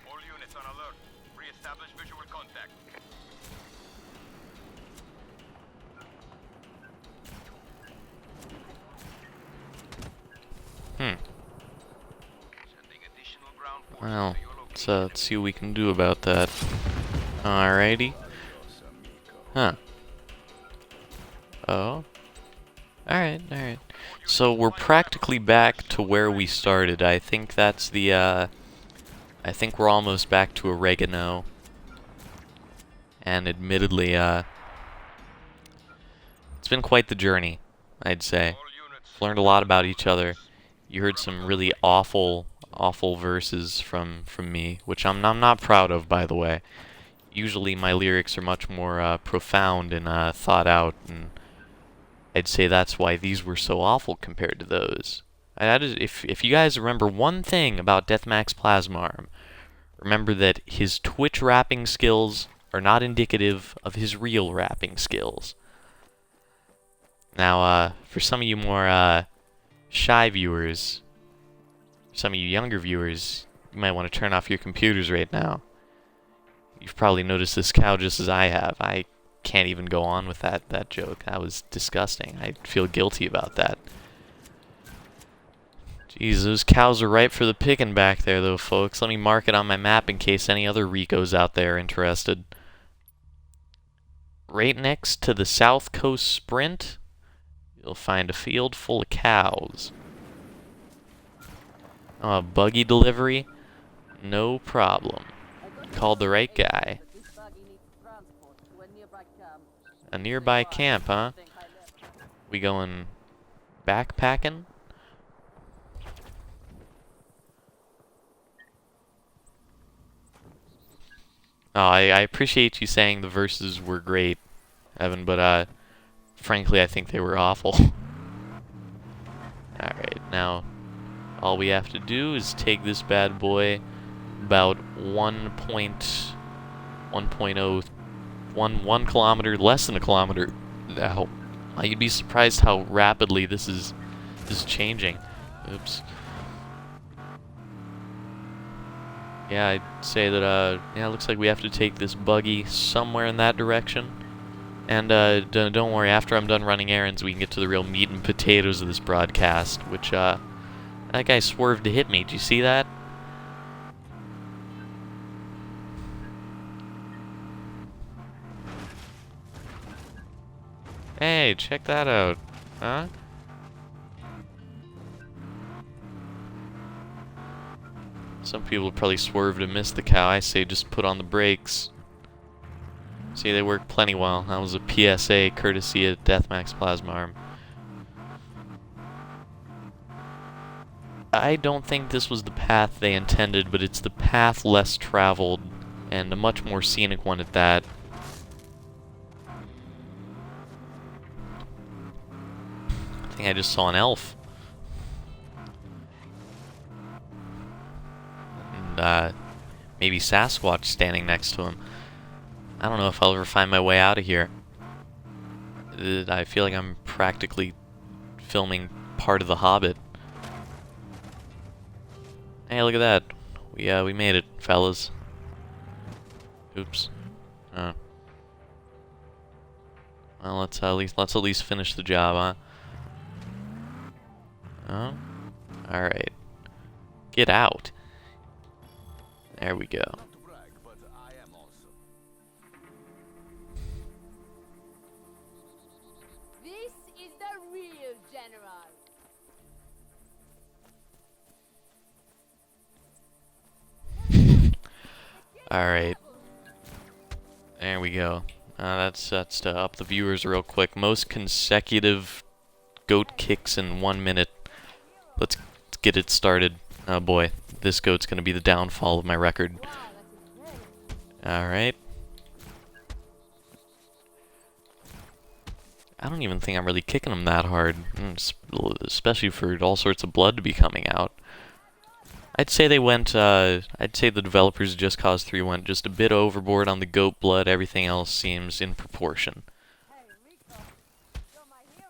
All units on alert. Re-establish visual contact. Sending additional ground forces Well, to your location. let's see what we can do about that. Alrighty. Huh. Oh. Alright. So we're practically back to where we started. I think that's the, I think we're almost back to oregano. And admittedly, it's been quite the journey, I'd say. All units. Learned a lot about each other. You heard some really awful verses from me, which I'm not proud of, by the way. Usually my lyrics are much more profound and thought out, and I'd say that's why these were so awful compared to those. If you guys remember one thing about Deathmax Plasmarm, remember that his Twitch rapping skills are not indicative of his real rapping skills. Now, for some of you more shy viewers, some of you younger viewers, you might want to turn off your computers right now. You've probably noticed this cow just as I have. I can't even go on with that joke. That was disgusting. I feel guilty about that. Jeez, those cows are ripe for the picking back there, though, folks. Let me mark it on my map in case any other Ricos out there are interested. Right next to the South Coast Sprint, you'll find a field full of cows. Buggy delivery? No problem. Called the right guy. A nearby camp, huh? We going backpacking? Oh, I appreciate you saying the verses were great, Evan, but frankly, I think they were awful. Alright, now, all we have to do is take this bad boy about 1 kilometer, less than a kilometer now. You'd be surprised how rapidly this is changing. Oops. Yeah, I'd say that, yeah, it looks like we have to take this buggy somewhere in that direction. And, don't worry, after I'm done running errands, we can get to the real meat and potatoes of this broadcast, which, that guy swerved to hit me. Did you see that? Hey, check that out. Huh? Some people probably swerve to miss the cow. I say just put on the brakes. See, they work plenty well. That was a PSA courtesy of Deathmax Plasma Arm. I don't think this was the path they intended, but it's the path less traveled, and a much more scenic one at that. I think I just saw an elf. And, maybe Sasquatch standing next to him. I don't know if I'll ever find my way out of here. I feel like I'm practically filming part of The Hobbit. Hey, look at that. We made it, fellas. Oops. Well, let's at least finish the job, huh? Oh, all right. Get out. There we go. This is the real general. All right. There we go. That's to up the viewers real quick. Most consecutive goat kicks in 1 minute. Let's get it started. Oh boy, this goat's gonna be the downfall of my record. All right. I don't even think I'm really kicking him that hard, especially for all sorts of blood to be coming out. I'd say they went, I'd say the developers of Just Cause 3 went just a bit overboard on the goat blood. Everything else seems in proportion.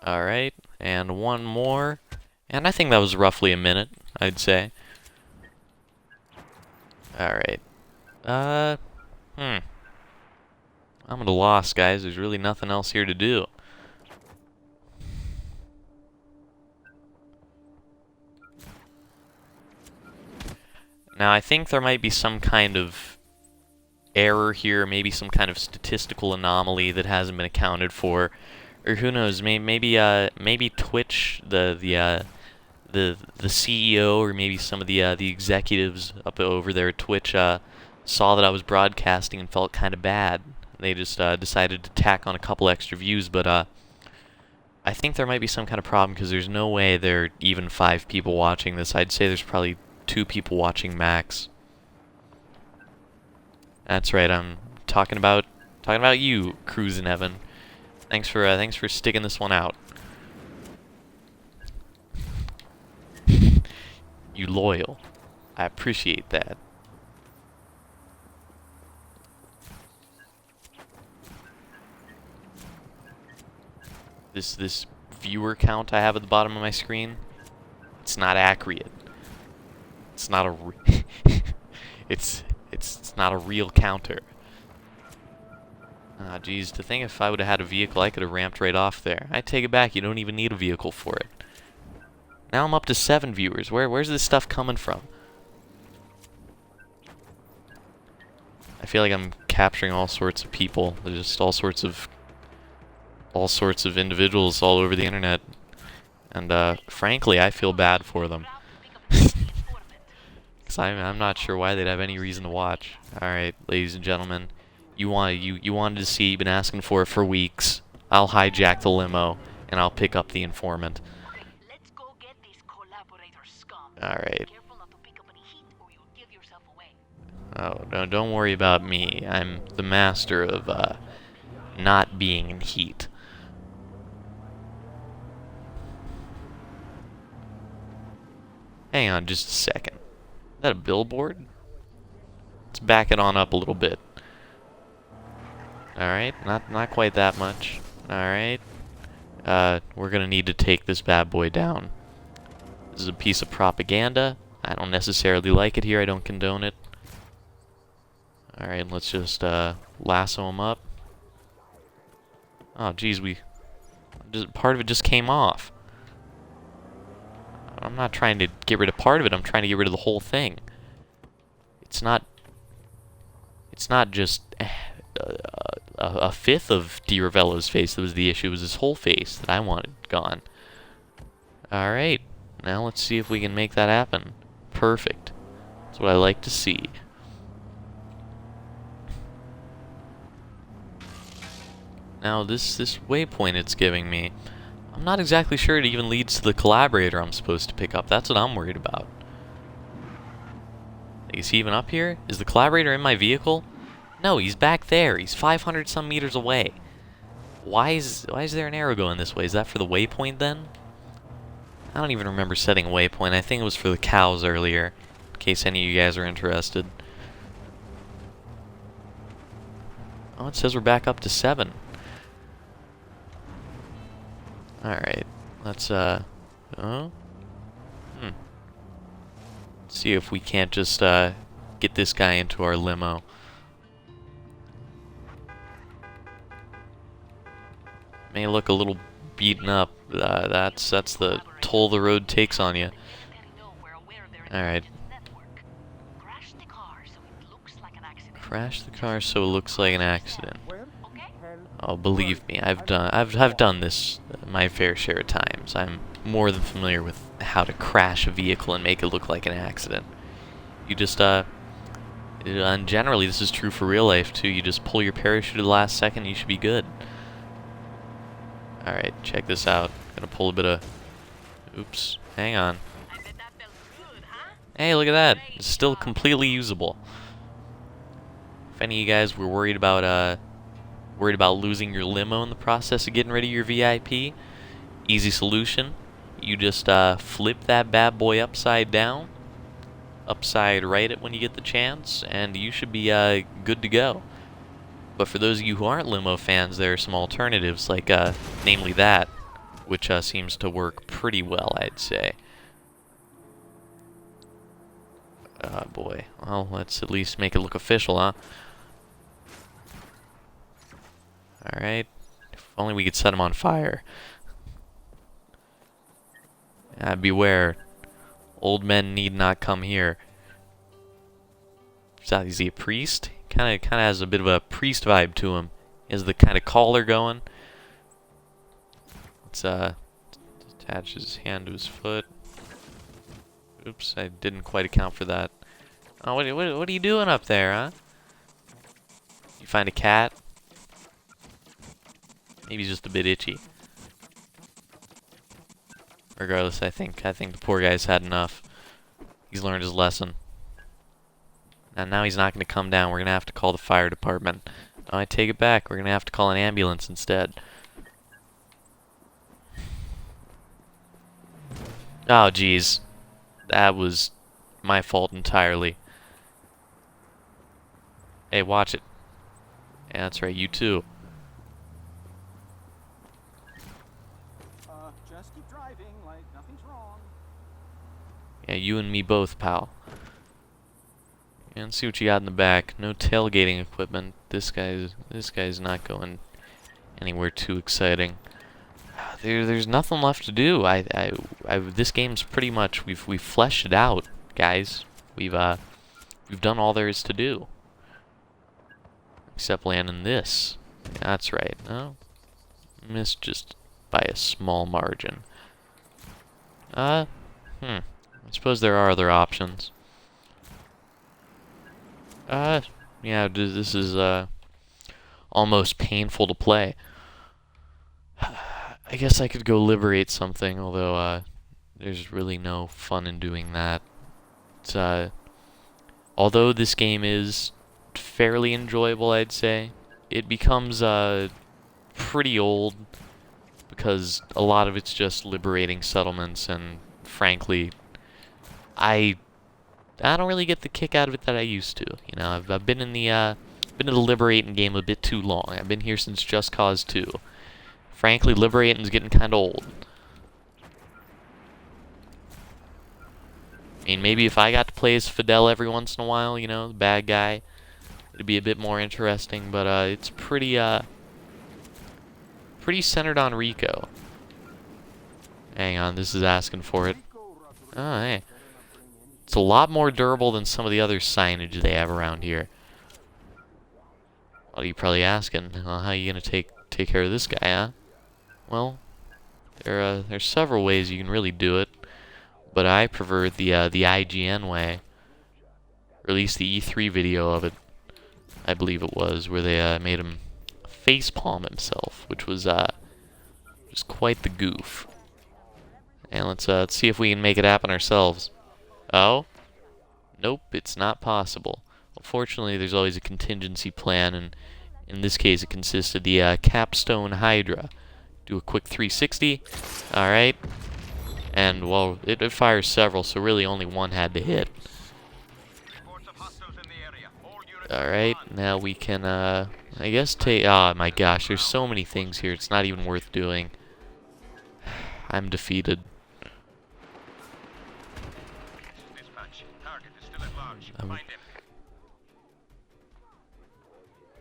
Alright, and one more. And I think that was roughly a minute, I'd say. Alright. I'm at a loss, guys. There's really nothing else here to do. Now, I think there might be some kind of error here, maybe some kind of statistical anomaly that hasn't been accounted for, or who knows? Maybe Twitch, the CEO, or maybe some of the executives up over there at Twitch saw that I was broadcasting and felt kind of bad. They just decided to tack on a couple extra views, but I think there might be some kind of problem because there's no way there are even 5 people watching this. I'd say there's probably 2 people watching max. That's right. I'm talking about you, Cruz and Evan. Thanks for sticking this one out. You loyal. I appreciate that. This viewer count I have at the bottom of my screen, it's not accurate. It's not a it's not a real counter. Ah, geez, to think if I would have had a vehicle, I could have ramped right off there. I take it back, you don't even need a vehicle for it. Now I'm up to 7 viewers. Where's this stuff coming from? I feel like I'm capturing all sorts of people. There's just all sorts of individuals all over the internet. And frankly, I feel bad for them. Because I'm not sure why they'd have any reason to watch. Alright, ladies and gentlemen. You wanted to see, you've been asking for it for weeks. I'll hijack the limo, and I'll pick up the informant. Let's go get these collaborator scum. Alright. Careful not to pick up any heat or you'll give yourself away. Oh, no, don't worry about me. I'm the master of, not being in heat. Hang on just a second. Is that a billboard? Let's back it on up a little bit. Alright, not quite that much. Alright. We're gonna need to take this bad boy down. This is a piece of propaganda. I don't necessarily like it here. I don't condone it. Alright, let's just lasso him up. Oh, geez, part of it just came off. I'm not trying to get rid of part of it. I'm trying to get rid of the whole thing. It's not just a fifth of Di Ravello's face that was the issue. It was his whole face that I wanted gone. Alright. Now let's see if we can make that happen. Perfect. That's what I like to see. Now, this waypoint it's giving me, I'm not exactly sure it even leads to the collaborator I'm supposed to pick up. That's what I'm worried about. Is he even up here? Is the collaborator in my vehicle? No, he's back there. He's 500 some meters away. Why is there an arrow going this way? Is that for the waypoint then? I don't even remember setting a waypoint. I think it was for the cows earlier, in case any of you guys are interested. Oh, it says we're back up to 7. Alright, let's, see if we can't just, get this guy into our limo. May look a little beaten up. That's the toll the road takes on you. Alright. Crash the car so it looks like an accident. Crash the car so it looks like an accident. Okay? Oh, believe me, I've done this my fair share of times. I'm more than familiar with how to crash a vehicle and make it look like an accident. You just and generally this is true for real life too. You just pull your parachute at the last second, and you should be good. All right, check this out. Gonna pull a bit of. Oops, hang on. I bet that felt good, huh? Hey, look at that. It's still completely usable. If any of you guys were worried about losing your limo in the process of getting rid of your VIP, easy solution. You just flip that bad boy upside down, upside right it when you get the chance, and you should be good to go. But for those of you who aren't limo fans, there are some alternatives, like namely that, which seems to work pretty well, I'd say. Oh boy. Well, let's at least make it look official, huh? Alright. If only we could set him on fire. Beware. Old men need not come here. Is he a priest? Kinda has a bit of a priest vibe to him. He has the kind of collar going. Let's attach his hand to his foot. Oops, I didn't quite account for that. Oh, what are you doing up there, huh? You find a cat? Maybe he's just a bit itchy. Regardless, I think the poor guy's had enough. He's learned his lesson. And now he's not going to come down. We're going to have to call the fire department. No, I take it back. We're going to have to call an ambulance instead. Oh, jeez. That was my fault entirely. Hey, watch it. Yeah, that's right. You too. Just keep driving like nothing's wrong. Yeah, you and me both, pal. And see what you got in the back. No tailgating equipment. This guy's not going anywhere too exciting. There's nothing left to do. This game's pretty much we've fleshed it out, guys. We've done all there is to do. Except land in this. That's right. No, missed just by a small margin. I suppose there are other options. Yeah, this is almost painful to play. I guess I could go liberate something, although there's really no fun in doing that. It's, although this game is fairly enjoyable, I'd say, it becomes pretty old because a lot of it's just liberating settlements, and frankly, I don't really get the kick out of it that I used to. You know, I've been in the liberating game a bit too long. I've been here since Just Cause 2. Frankly, liberating's getting kind of old. I mean, maybe if I got to play as Fidel every once in a while, you know, the bad guy, it'd be a bit more interesting. But it's pretty centered on Rico. Hang on, this is asking for it. Oh, hey. It's a lot more durable than some of the other signage they have around here. What are you probably asking? Well, how are you gonna take care of this guy, huh? Well, there's several ways you can really do it, but I prefer the IGN way. Or at least the E3 video of it, I believe it was, where they made him facepalm himself, which was just quite the goof. And let's see if we can make it happen ourselves. Oh? Nope, it's not possible. Unfortunately, there's always a contingency plan, and in this case, it consists of the Capstone Hydra. Do a quick 360. Alright. And, well, it fires several, so really only one had to hit. Reports of hostiles in the area. All units Alright, now we can, I guess take... Oh my gosh, there's so many things here, it's not even worth doing. I'm defeated. dispatch. Target is still at large. Find him.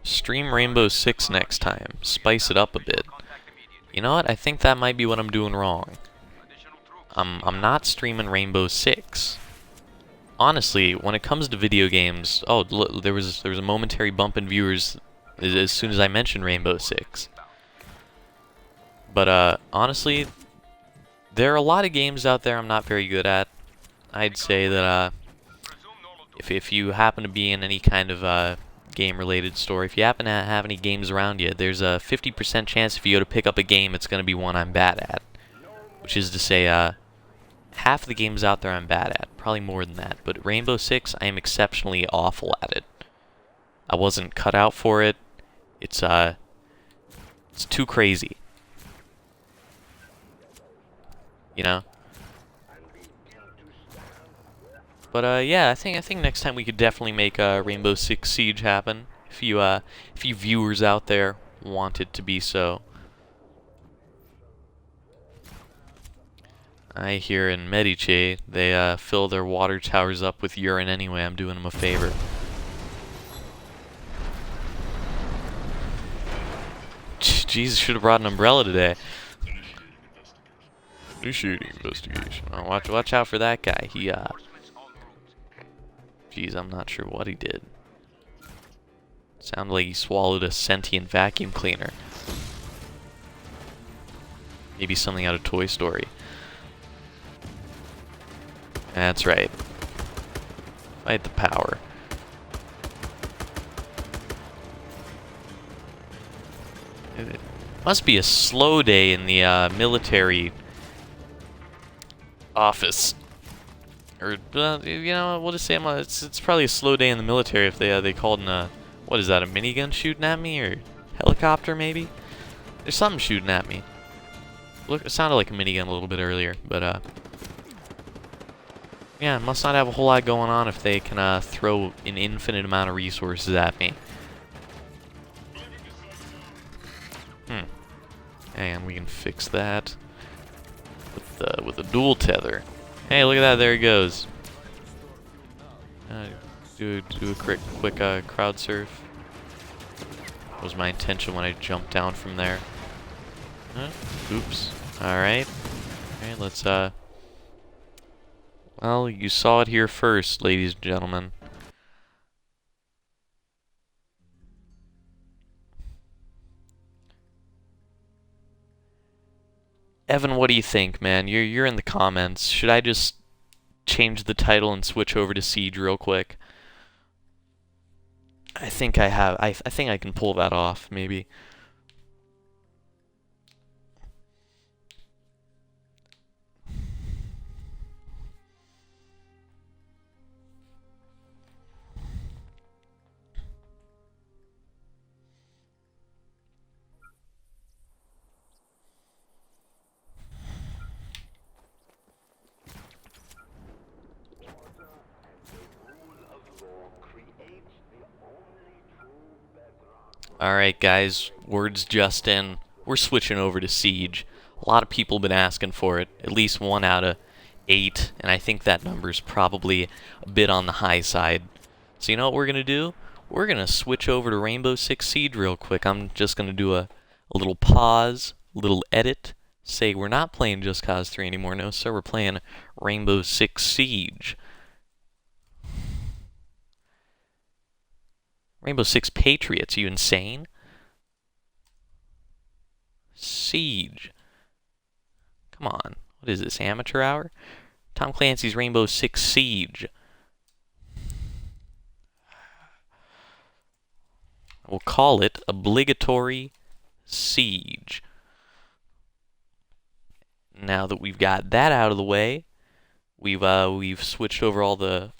Stream Rainbow Six next time. Spice it up a bit. Contact immediately. You know what? I think that might be what I'm doing wrong. Additional troops. I'm not streaming Rainbow Six. Honestly, when it comes to video games, oh, look, there was a momentary bump in viewers as soon as I mentioned Rainbow Six. But honestly, there are a lot of games out there I'm not very good at. I'd say that Resume normal if you happen to be in any kind of game-related store, if you happen to have any games around you, there's a 50% chance if you go to pick up a game, it's going to be one I'm bad at. Which is to say, half the games out there I'm bad at. Probably more than that. But Rainbow Six, I am exceptionally awful at it. I wasn't cut out for it. It's too crazy. You know? But yeah, I think next time we could definitely make Rainbow Six Siege happen. If you viewers out there want it to be so. I hear in Medici, they fill their water towers up with urine anyway. I'm doing them a favor. Jesus, should have brought an umbrella today. Initiating investigation. Oh, watch out for that guy. He reinforcements en route. Geez, I'm not sure what he did. Sounded like he swallowed a sentient vacuum cleaner. Maybe something out of Toy Story. That's right. Fight the power. It must be a slow day in the military office. Or, you know, we'll just say it's probably a slow day in the military if they called in a... What is that, a minigun shooting at me? Or helicopter, maybe? There's something shooting at me. Look, it sounded like a minigun a little bit earlier, but, yeah, must not have a whole lot going on if they can, throw an infinite amount of resources at me. And we can fix that with a dual tether. Hey, look at that! There he goes. Do a quick crowd surf. That was my intention when I jumped down from there. Oops. All right. Okay, let's Well, you saw it here first, ladies and gentlemen. Evan, what do you think, man? You're in the comments. Should I just change the title and switch over to Siege real quick? I think I think I can pull that off, maybe. Alright guys, words just in. We're switching over to Siege. A lot of people have been asking for it. At least 1 out of 8. And I think that number's probably a bit on the high side. So you know what we're going to do? We're going to switch over to Rainbow Six Siege real quick. I'm just going to do a little pause, a little edit. Say we're not playing Just Cause 3 anymore. No sir, we're playing Rainbow Six Siege. Rainbow Six Patriots, you insane? Siege. Come on. What is this, amateur hour? Tom Clancy's Rainbow Six Siege. We'll call it Obligatory Siege. Now that we've got that out of the way, we've switched over all the